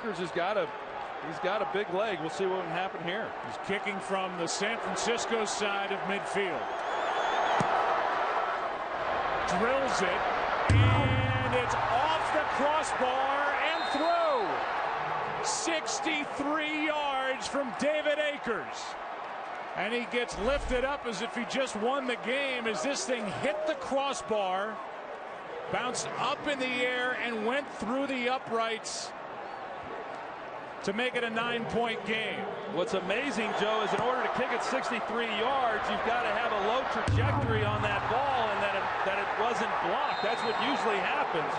Akers has got a big leg. We'll see what can happen here. He's kicking from the San Francisco side of midfield. Drills it, and it's off the crossbar and through. 63 yards from David Akers. And he gets lifted up as if he just won the game as this thing hit the crossbar, bounced up in the air, and went through the uprights to make it a 9-point game. What's amazing, Joe, is in order to kick it 63 yards, you've got to have a low trajectory on that ball and that it wasn't blocked. That's what usually happens.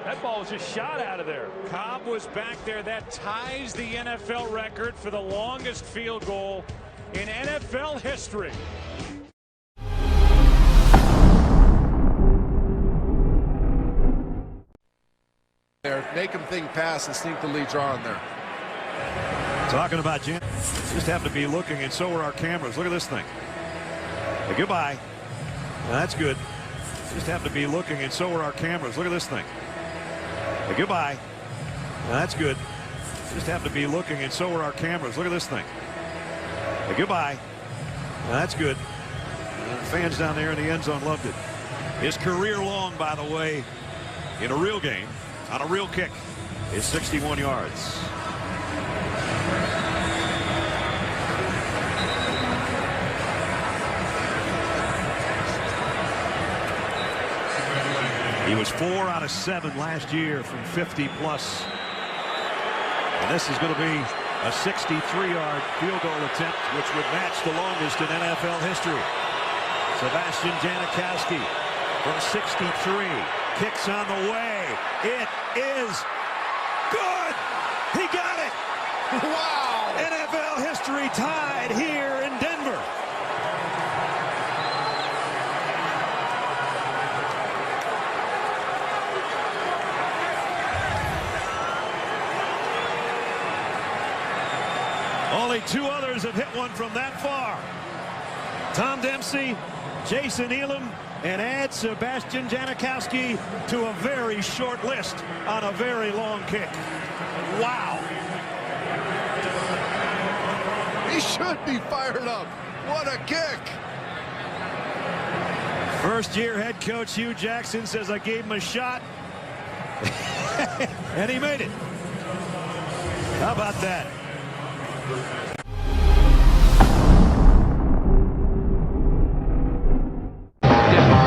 That ball was just shot out of there. Cobb was back there. That ties the NFL record for the longest field goal in NFL history. There, make him think pass and sneak the lead draw in there. Talking about Jim, just happened to be looking, and so were our cameras. Look at this thing. Hey, goodbye. Now, that's good. Just happened to be looking, and so were our cameras. Look at this thing. Hey, goodbye. Now, that's good. Just happened to be looking, and so were our cameras. Look at this thing. Hey, goodbye. Now, that's good. Fans down there in the end zone loved it. His career long, by the way, in a real game, on a real kick, is 61 yards. He was 4 out of 7 last year from 50 plus. And this is going to be a 63-yard field goal attempt, which would match the longest in NFL history. Sebastian Janikowski from 63 kicks on the way. It is good. He got it. Wow. NFL history tied here in Denver. Only 2 others have hit one from that far. Tom Dempsey, Jason Elam, and add Sebastian Janikowski to a very short list on a very long kick. Wow. He should be fired up. What a kick. First-year head coach Hugh Jackson says, I gave him a shot. And he made it. How about that?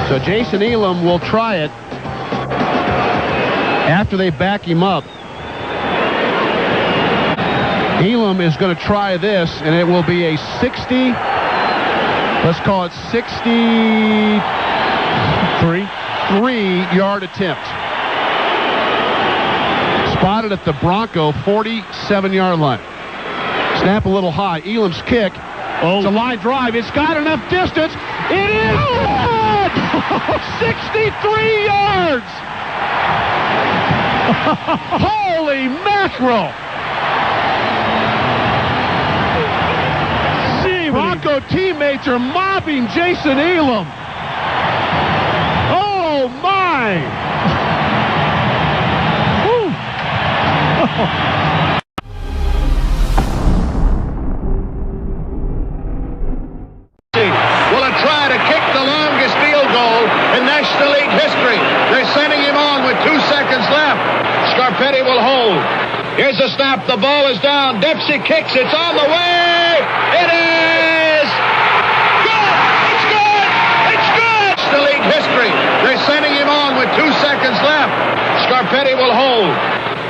So Jason Elam will try it after they back him up. Elam is going to try this, and it will be a 60, let's call it 63-yard attempt. Spotted at the Bronco 47-yard line. Snap a little high. Elam's kick. It's a line drive. It's got enough distance. It is good! 63 yards! Holy mackerel! Bronco teammates are mobbing Jason Elam. Oh, my! Will try to kick the longest field goal in National League history. They're sending him on with 2 seconds left. Scarpetti will hold. Here's the snap. The ball is down. Dempsey kicks. It's on the way. It is good. It's good. It's good. National League history. They're sending him on with 2 seconds left. Scarpetti will hold.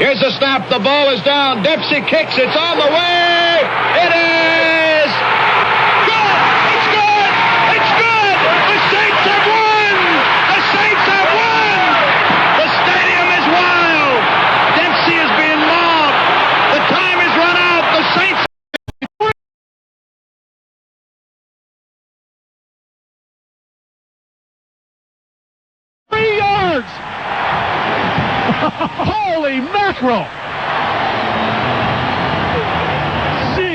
Here's the snap. The ball is down. Dempsey kicks. It's on the way. It is good. It's good. It's good. The Saints have won. The Saints have won. The stadium is wild. Dempsey is being mobbed. The time has run out. The Saints. 3 yards! Holy mackerel!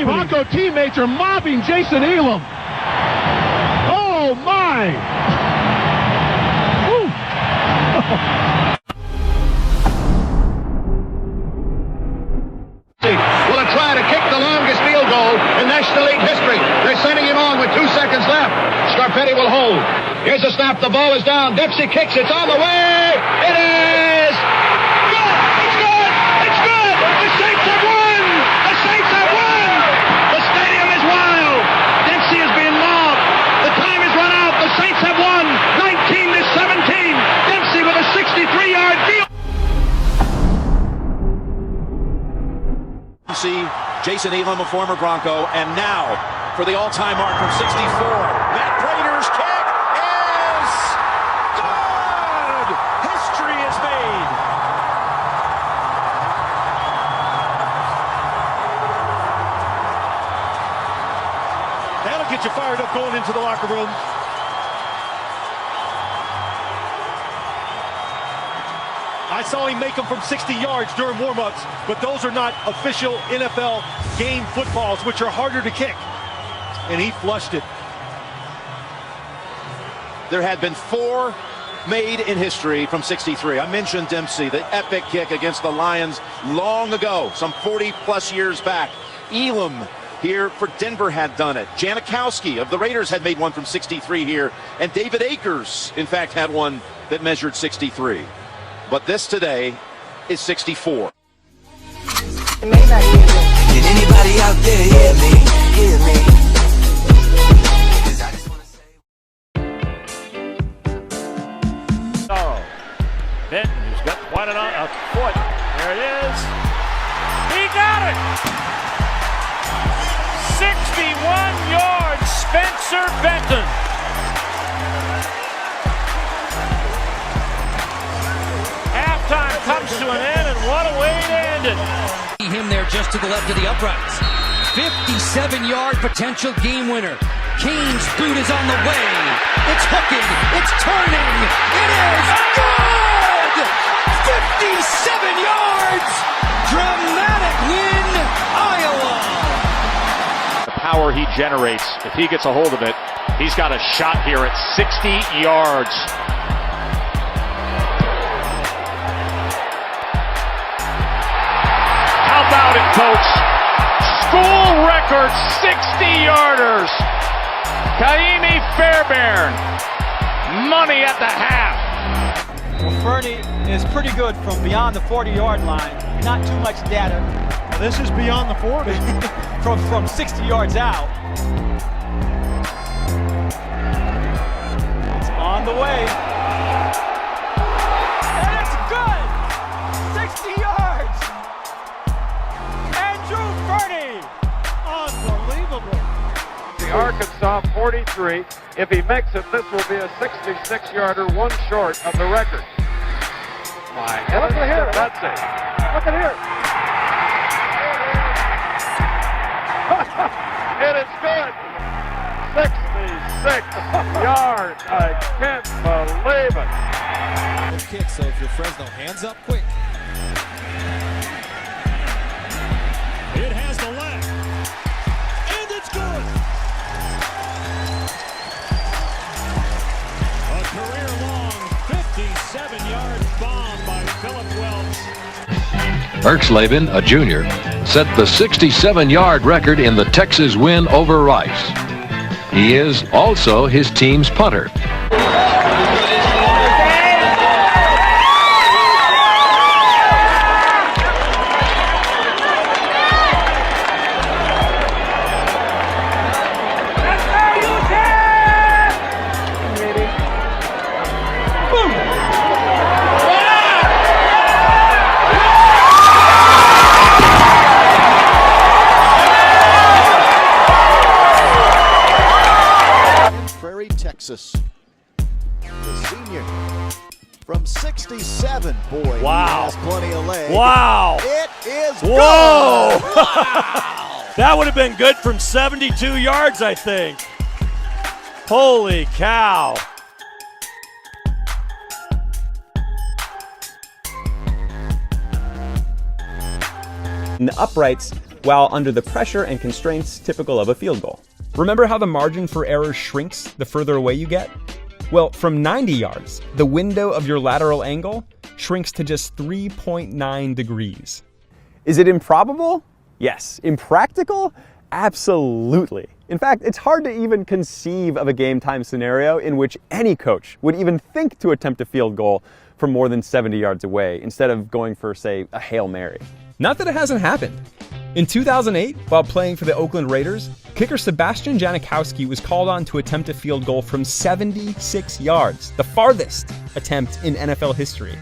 Bronco teammates are mobbing Jason Elam. Oh, my! the snap. The ball is down. Dempsey kicks. It's on the way. It is good. It's good. It's good. The Saints have won. The Saints have won. The stadium is wild. Dempsey is being mobbed. The time has run out. The Saints have won 19-17. Dempsey with a 63-yard field. See Jason Elam, a former Bronco, and now for the all-time mark from 64. Matt Prater's kick is good. History is made. That'll get you fired up going into the locker room. I saw him make them from 60 yards during warm-ups, but those are not official NFL game footballs, which are harder to kick. And he flushed it. There had been 4 made in history from 63. I mentioned Dempsey, the epic kick against the Lions long ago, some 40-plus years back. Elam here for Denver had done it. Janikowski of the Raiders had made one from 63 here. And David Akers, in fact, had one that measured 63. But this today is 64. Did anybody out there hear me? Hear me? 'Cause I just wanna say. Oh, Benton, who's got quite a foot. There it is. He got it. 61 yards, Spencer Benton. Halftime comes to an end, and what a way to end it. Him there just to the left of the uprights. 57-yard potential game winner. Kane's boot is on the way. It's hooking. It's turning. It is good! 57 yards! Dramatic win, Iowa! The power he generates, if he gets a hold of it, he's got a shot here at 60 yards. About it, folks. School record 60-yarders. Kaimi Fairbairn. Money at the half. Well, Fernie is pretty good from beyond the 40-yard line. Not too much data. Well, this is beyond the 40. from 60 yards out. It's on the way. And it's good! 60 yards! Andrew Fernie! Unbelievable. The Arkansas 43. If he makes it, this will be a 66-yarder, one short of the record. My heavens, look at here. That's it. Look at here. It is good. 66 yards. I can't believe it. Good kick, so if you're Fresno, hands up quick. It has the leg. And it's good. A career-long 57-yard bomb by Philip Welch. Erxleben, a junior, set the 67-yard record in the Texas win over Rice. He is also his team's punter. Texas, the senior from 67. Boy, wow, he has plenty of legs. Wow, it is good. Whoa! Wow. That would have been good from 72 yards, I think. Holy cow! In the uprights, while under the pressure and constraints typical of a field goal. Remember how the margin for error shrinks the further away you get? Well, from 90 yards, the window of your lateral angle shrinks to just 3.9 degrees. Is it improbable? Yes. Impractical? Absolutely. In fact, it's hard to even conceive of a game time scenario in which any coach would even think to attempt a field goal from more than 70 yards away instead of going for, say, a Hail Mary. Not that it hasn't happened. In 2008, while playing for the Oakland Raiders, kicker Sebastian Janikowski was called on to attempt a field goal from 76 yards, the farthest attempt in NFL history.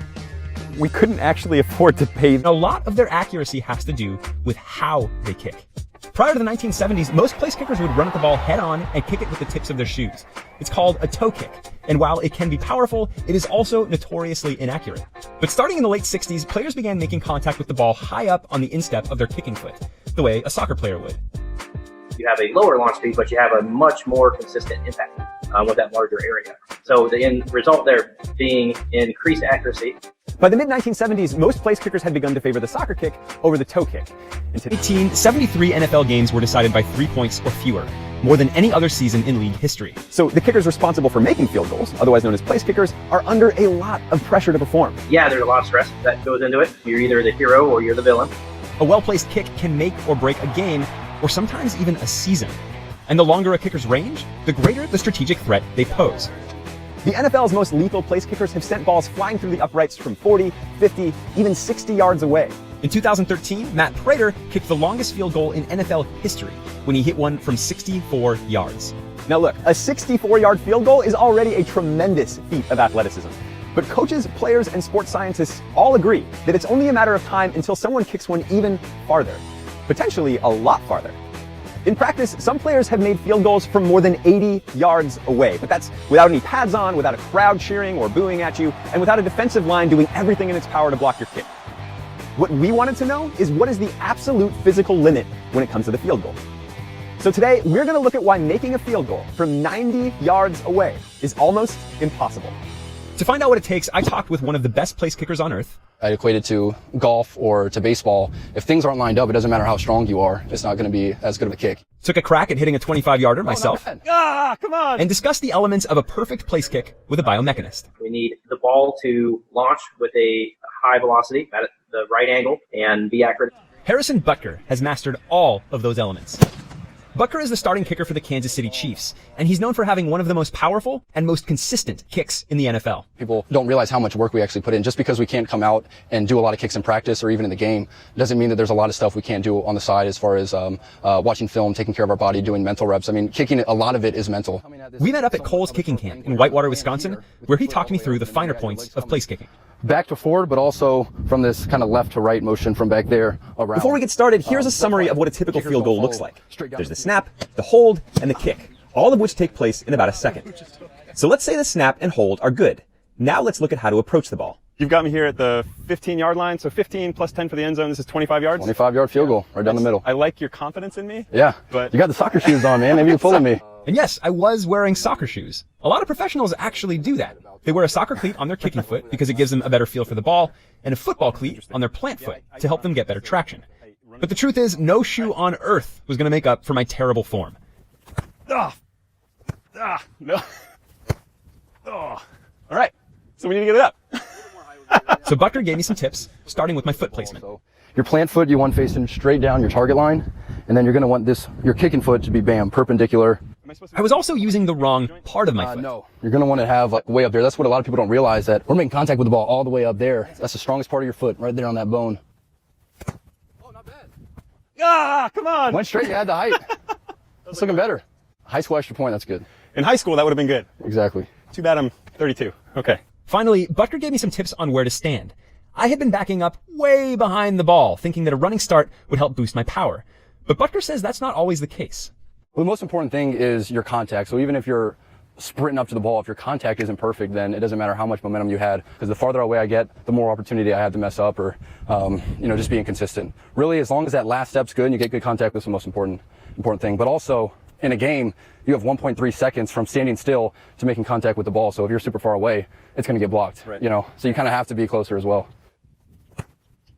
We couldn't actually afford to pay. A lot of their accuracy has to do with how they kick. Prior to the 1970s, most place kickers would run at the ball head on and kick it with the tips of their shoes. It's called a toe kick, and while it can be powerful, it is also notoriously inaccurate. But starting in the late 60s, players began making contact with the ball high up on the instep of their kicking foot, the way a soccer player would. You have a lower launch speed, but you have a much more consistent impact with that larger area. So the end result there being increased accuracy. By the mid-1970s, most place kickers had begun to favor the soccer kick over the toe kick. In 73 NFL games were decided by 3 points or fewer, more than any other season in league history. So the kickers responsible for making field goals, otherwise known as place kickers, are under a lot of pressure to perform. Yeah, there's a lot of stress that goes into it. You're either the hero or you're the villain. A well-placed kick can make or break a game, or sometimes even a season. And the longer a kicker's range, the greater the strategic threat they pose. The NFL's most lethal place kickers have sent balls flying through the uprights from 40, 50, even 60 yards away. In 2013, Matt Prater kicked the longest field goal in NFL history when he hit one from 64 yards. Now look, a 64-yard field goal is already a tremendous feat of athleticism. But coaches, players, and sports scientists all agree that it's only a matter of time until someone kicks one even farther, potentially a lot farther. In practice, some players have made field goals from more than 80 yards away, but that's without any pads on, without a crowd cheering or booing at you, and without a defensive line doing everything in its power to block your kick. What we wanted to know is what is the absolute physical limit when it comes to the field goal. So today, we're going to look at why making a field goal from 90 yards away is almost impossible. To find out what it takes, I talked with one of the best place kickers on earth. I equate it to golf or to baseball. If things aren't lined up, it doesn't matter how strong you are. It's not going to be as good of a kick. Took a crack at hitting a 25-yarder myself. Come on! And discussed the elements of a perfect place kick with a biomechanist. We need the ball to launch with a high velocity at the right angle and be accurate. Harrison Butker has mastered all of those elements. Butker is the starting kicker for the Kansas City Chiefs, and he's known for having one of the most powerful and most consistent kicks in the NFL. People don't realize how much work we actually put in. Just because we can't come out and do a lot of kicks in practice or even in the game doesn't mean that there's a lot of stuff we can't do on the side as far as watching film, taking care of our body, doing mental reps. I mean, kicking, a lot of it is mental. We met up at Cole's kicking camp in Whitewater, Wisconsin, where he talked me through the finer points of place kicking. Back to forward, but also from this kind of left to right motion from back there around. Before we get started, here's a summary of what a typical field goal looks like. There's the snap, the hold, and the kick, all of which take place in about a second. So let's say the snap and hold are good. Now let's look at how to approach the ball. You've got me here at the 15-yard line, so 15 plus 10 for the end zone. This is 25 yards? 25-yard field goal, right down the middle. I like your confidence in me. Yeah, but you got the soccer shoes on, man. Maybe you're fooling me. And yes, I was wearing soccer shoes. A lot of professionals actually do that. They wear a soccer cleat on their kicking foot because it gives them a better feel for the ball, and a football cleat on their plant foot to help them get better traction. But the truth is, no shoe on earth was going to make up for my terrible form. No. All right, so we need to get it up. So Butker gave me some tips, starting with my foot placement. Your plant foot, you want facing straight down your target line, and then you're going to want your kicking foot to be, bam, perpendicular. I was also using the wrong part of my foot. No, you're going to want to have way up there. That's what a lot of people don't realize, that we're making contact with the ball all the way up there. That's the strongest part of your foot, right there on that bone. Oh, not bad. Come on. Went straight, you had the height. It's looking better. High school extra point, that's good. In high school, that would have been good. Exactly. Too bad I'm 32. Okay. Finally, Butker gave me some tips on where to stand. I had been backing up way behind the ball, thinking that a running start would help boost my power. But Butker says that's not always the case. Well, the most important thing is your contact. So even if you're sprinting up to the ball, if your contact isn't perfect, then it doesn't matter how much momentum you had, because the farther away I get, the more opportunity I have to mess up or, just being consistent. Really, as long as that last step's good and you get good contact, that's the most important thing. But also, in a game, you have 1.3 seconds from standing still to making contact with the ball. So if you're super far away, it's going to get blocked, right. So you kind of have to be closer as well.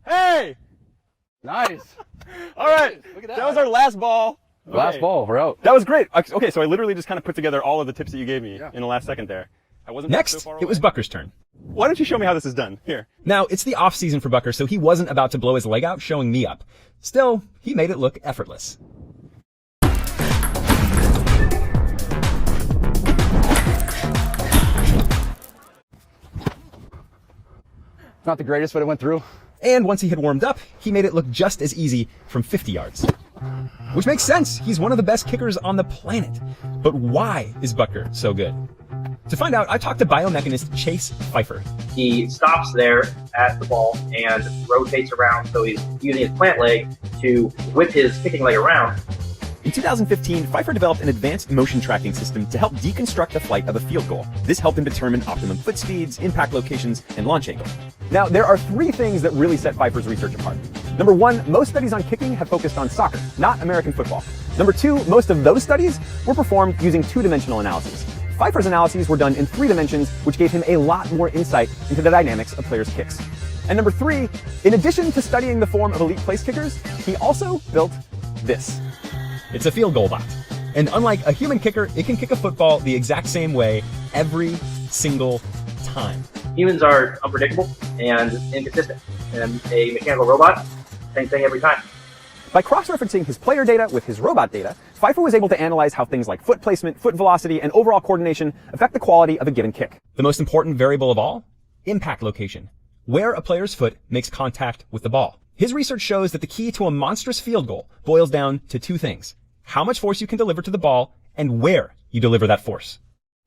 Hey! Nice. All right. Look at that. That was our last ball. Last ball, we're out. That was great. Okay, so I literally just kind of put together all of the tips that you gave me in the last second there. I wasn't Next, so far away. It was Butker's turn. Why don't you show me how this is done? Here. Now, it's the off season for Butker, so he wasn't about to blow his leg out showing me up. Still, he made it look effortless. Not the greatest, but it went through. And once he had warmed up, he made it look just as easy from 50 yards. Which makes sense. He's one of the best kickers on the planet. But why is Butker so good? To find out, I talked to biomechanist Chase Pfeiffer. He stops there at the ball and rotates around, so he's using his plant leg to whip his kicking leg around. In 2015, Pfeiffer developed an advanced motion tracking system to help deconstruct the flight of a field goal. This helped him determine optimum foot speeds, impact locations, and launch angle. Now, there are 3 things that really set Pfeiffer's research apart. Number 1, most studies on kicking have focused on soccer, not American football. Number 2, most of those studies were performed using 2-dimensional analyses. Pfeiffer's analyses were done in 3 dimensions, which gave him a lot more insight into the dynamics of players' kicks. And number 3, in addition to studying the form of elite place kickers, he also built this. It's a field goal bot. And unlike a human kicker, it can kick a football the exact same way every single time. Humans are unpredictable and inconsistent, and a mechanical robot, same thing every time. By cross-referencing his player data with his robot data, Pfeiffer was able to analyze how things like foot placement, foot velocity, and overall coordination affect the quality of a given kick. The most important variable of all? Impact location. Where a player's foot makes contact with the ball. His research shows that the key to a monstrous field goal boils down to 2 things. How much force you can deliver to the ball, and where you deliver that force.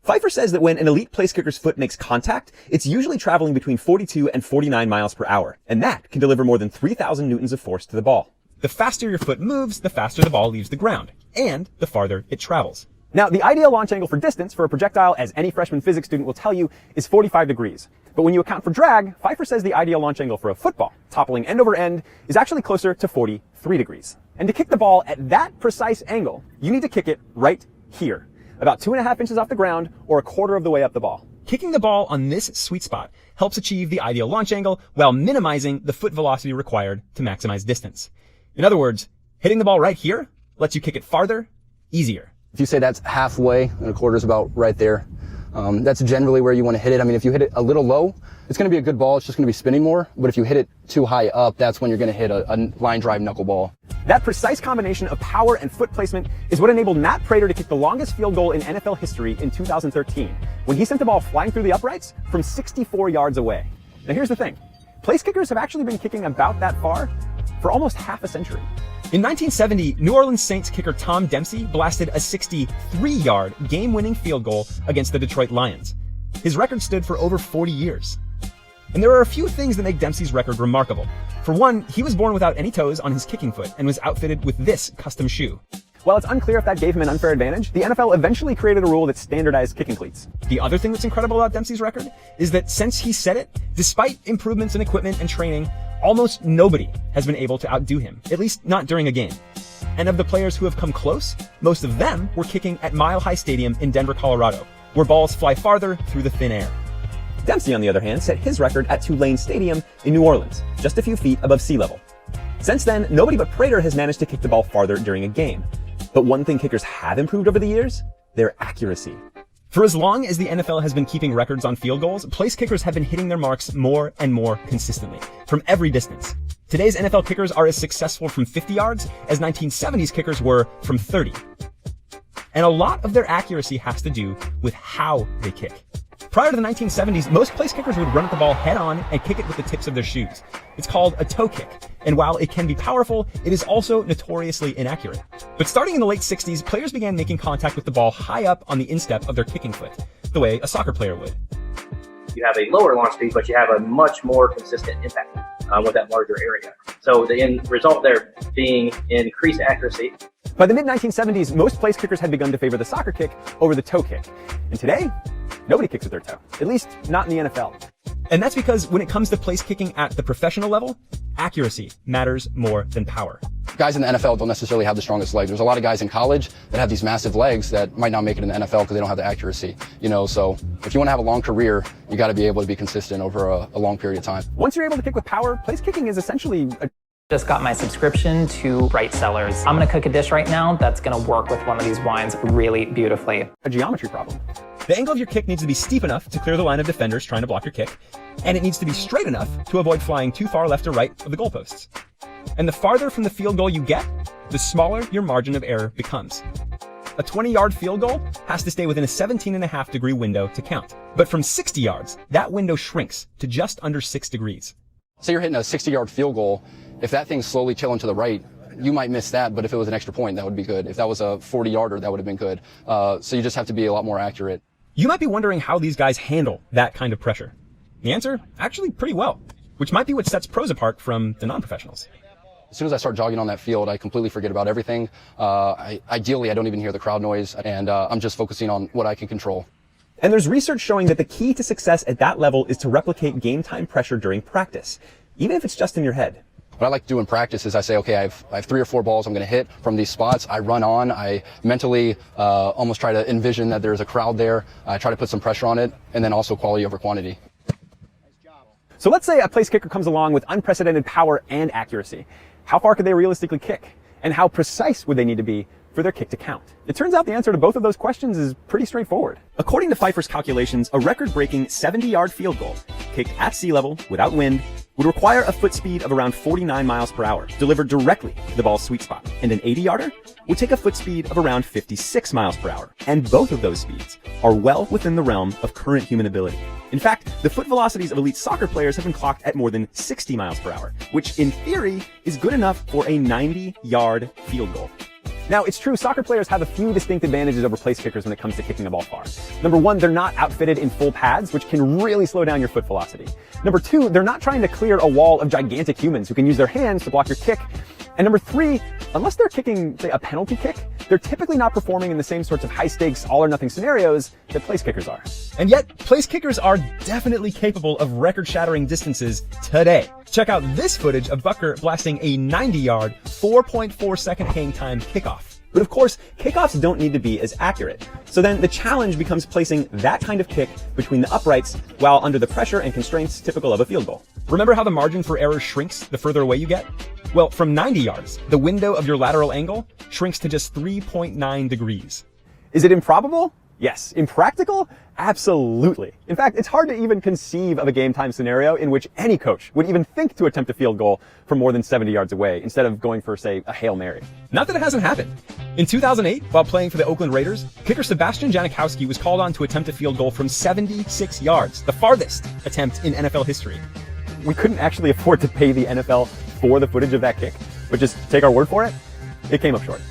Pfeiffer says that when an elite place kicker's foot makes contact, it's usually traveling between 42 and 49 miles per hour, and that can deliver more than 3,000 newtons of force to the ball. The faster your foot moves, the faster the ball leaves the ground, and the farther it travels. Now, the ideal launch angle for distance for a projectile, as any freshman physics student will tell you, is 45 degrees. But when you account for drag, Pfeiffer says the ideal launch angle for a football, toppling end over end, is actually closer to 43 degrees. And to kick the ball at that precise angle, you need to kick it right here, about 2.5 inches off the ground or a quarter of the way up the ball. Kicking the ball on this sweet spot helps achieve the ideal launch angle while minimizing the foot velocity required to maximize distance. In other words, hitting the ball right here lets you kick it farther, easier. If you say that's halfway and a quarter is about right there, that's generally where you want to hit it. I mean, if you hit it a little low, it's going to be a good ball. It's just going to be spinning more. But if you hit it too high up, that's when you're going to hit a line drive knuckleball. That precise combination of power and foot placement is what enabled Matt Prater to kick the longest field goal in NFL history in 2013, when he sent the ball flying through the uprights from 64 yards away. Now here's the thing. Place kickers have actually been kicking about that far for almost half a century. In 1970, New Orleans Saints kicker Tom Dempsey blasted a 63-yard game-winning field goal against the Detroit Lions. His record stood for over 40 years. And there are a few things that make Dempsey's record remarkable. For one, he was born without any toes on his kicking foot and was outfitted with this custom shoe. While it's unclear if that gave him an unfair advantage, the NFL eventually created a rule that standardized kicking cleats. The other thing that's incredible about Dempsey's record is that since he set it, despite improvements in equipment and training, almost nobody has been able to outdo him, at least not during a game. And of the players who have come close, most of them were kicking at Mile High Stadium in Denver, Colorado, where balls fly farther through the thin air. Dempsey, on the other hand, set his record at Tulane Stadium in New Orleans, just a few feet above sea level. Since then, nobody but Prater has managed to kick the ball farther during a game. But one thing kickers have improved over the years, their accuracy. For as long as the NFL has been keeping records on field goals, place kickers have been hitting their marks more and more consistently, from every distance. Today's NFL kickers are as successful from 50 yards as 1970s kickers were from 30. And a lot of their accuracy has to do with how they kick. Prior to the 1970s, most place kickers would run at the ball head on and kick it with the tips of their shoes. It's called a toe kick, and while it can be powerful, it is also notoriously inaccurate. But starting in the late 60s, players began making contact with the ball high up on the instep of their kicking foot, the way a soccer player would. You have a lower launch speed, but you have a much more consistent impact with that larger area. So the end result there being increased accuracy. By the mid-1970s, most place kickers had begun to favor the soccer kick over the toe kick. And today, nobody kicks with their toe, at least not in the NFL. And that's because when it comes to place kicking at the professional level, accuracy matters more than power. Guys in the NFL don't necessarily have the strongest legs. There's a lot of guys in college that have these massive legs that might not make it in the NFL because they don't have the accuracy. So if you want to have a long career, you got to be able to be consistent over a long period of time. Once you're able to kick with power, place kicking is essentially Just got my subscription to Bright Cellars. I'm gonna cook a dish right now that's gonna work with one of these wines really beautifully. A geometry problem. The angle of your kick needs to be steep enough to clear the line of defenders trying to block your kick, and it needs to be straight enough to avoid flying too far left or right of the goalposts. And the farther from the field goal you get, the smaller your margin of error becomes. A 20-yard field goal has to stay within a 17.5-degree window to count. But from 60 yards, that window shrinks to just under 6 degrees. Say you're hitting a 60-yard field goal. If that thing's slowly chilling to the right, you might miss that, but if it was an extra point, that would be good. If that was a 40-yarder, that would have been good. So you just have to be a lot more accurate. You might be wondering how these guys handle that kind of pressure. The answer, actually pretty well, which might be what sets pros apart from the non-professionals. As soon as I start jogging on that field, I completely forget about everything. Ideally, I don't even hear the crowd noise, and I'm just focusing on what I can control. And there's research showing that the key to success at that level is to replicate game time pressure during practice, even if it's just in your head. What I like to do in practice is I say, okay, I have 3 or 4 balls I'm going to hit from these spots. I run on. I mentally almost try to envision that there's a crowd there. I try to put some pressure on it, and then also quality over quantity. So let's say a place kicker comes along with unprecedented power and accuracy. How far could they realistically kick? And how precise would they need to be for their kick to count? It turns out the answer to both of those questions is pretty straightforward. According to Pfeiffer's calculations, a record-breaking 70-yard field goal, kicked at sea level, without wind, would require a foot speed of around 49 miles per hour, delivered directly to the ball's sweet spot. And an 80-yarder would take a foot speed of around 56 miles per hour. And both of those speeds are well within the realm of current human ability. In fact, the foot velocities of elite soccer players have been clocked at more than 60 miles per hour, which in theory is good enough for a 90-yard field goal. Now, it's true, soccer players have a few distinct advantages over place kickers when it comes to kicking a ball far. Number one, they're not outfitted in full pads, which can really slow down your foot velocity. Number two, they're not trying to clear a wall of gigantic humans who can use their hands to block your kick. And number three, unless they're kicking, say, a penalty kick, they're typically not performing in the same sorts of high-stakes, all-or-nothing scenarios that place kickers are. And yet, place kickers are definitely capable of record-shattering distances today. Check out this footage of Butker blasting a 90-yard, 4.4-second hang time kickoff. But of course, kickoffs don't need to be as accurate. So then the challenge becomes placing that kind of kick between the uprights while under the pressure and constraints typical of a field goal. Remember how the margin for error shrinks the further away you get? Well, from 90 yards, the window of your lateral angle shrinks to just 3.9 degrees. Is it improbable? Yes. Impractical? Absolutely. In fact, it's hard to even conceive of a game time scenario in which any coach would even think to attempt a field goal from more than 70 yards away instead of going for, say, a Hail Mary. Not that it hasn't happened. In 2008, while playing for the Oakland Raiders, kicker Sebastian Janikowski was called on to attempt a field goal from 76 yards, the farthest attempt in NFL history. We couldn't actually afford to pay the NFL for the footage of that kick, but just take our word for it. It came up short.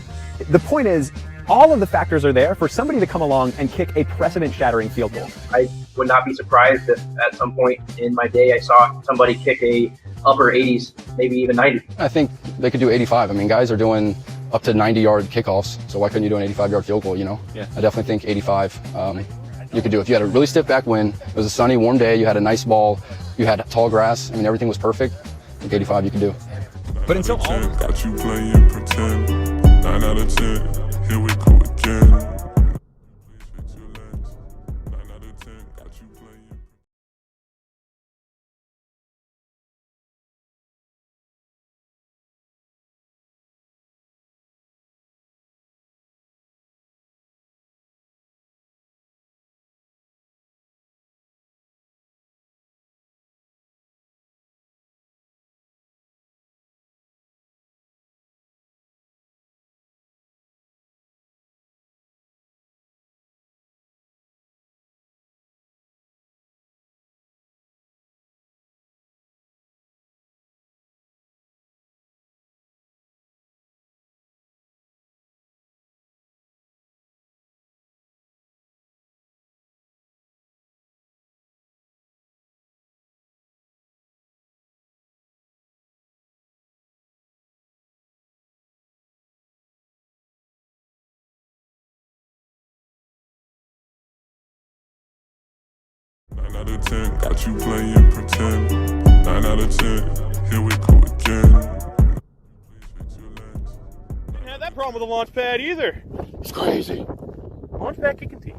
The point is, all of the factors are there for somebody to come along and kick a precedent-shattering field goal. I would not be surprised if at some point in my day I saw somebody kick a upper 80s, maybe even 90. I think they could do 85. I mean, guys are doing up to 90-yard kickoffs, so why couldn't you do an 85-yard field goal, you know? Yeah. I definitely think 85 you could do. If you had a really stiff back wind, it was a sunny, warm day, you had a nice ball, you had tall grass, I mean, everything was perfect, I think 85 you could do. But until all... Got you playing pretend, 9 out of 10. Here we go again. Out of 10, got you playing pretend. 9 out of 10, here we go again. Didn't have that problem with the launch pad either. It's crazy. Launch pad kicking team.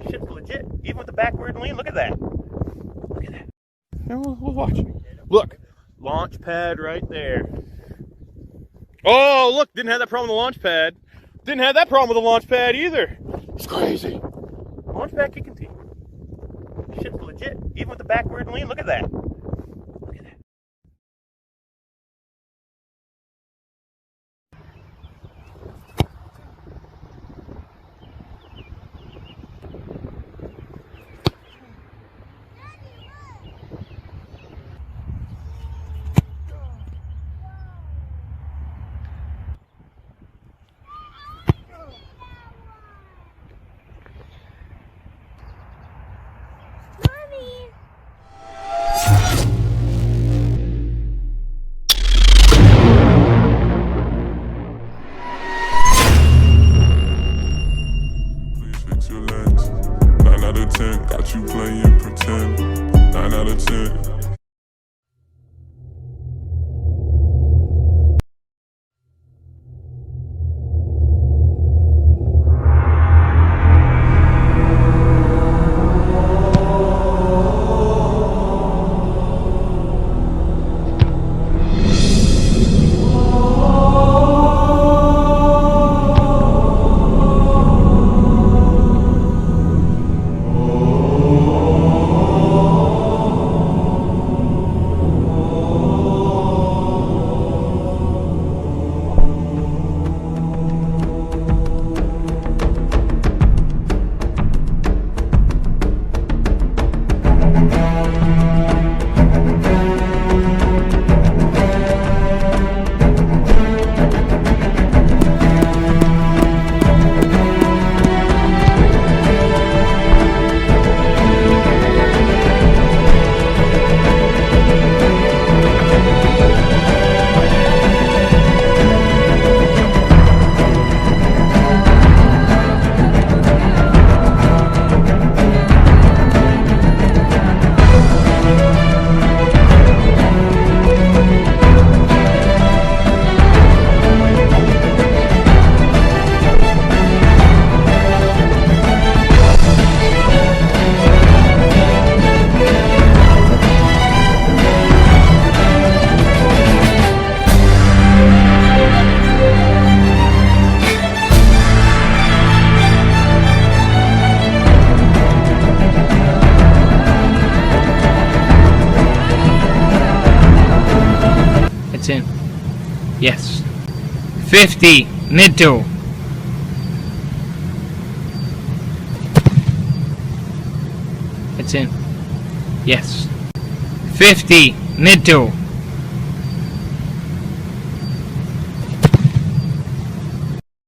Shit's legit. Even with the backward lean, look at that. Look at that. We'll watch. Look, launch pad right there. Oh, look, didn't have that problem with the launch pad. Didn't have that problem with the launch pad either. It's crazy. Launch pad kicking team. Shit's legit. Even with the backward lean, look at that. Look at that. It's in. Yes. 50, mid-2. It's in. Yes. 50, mid-2.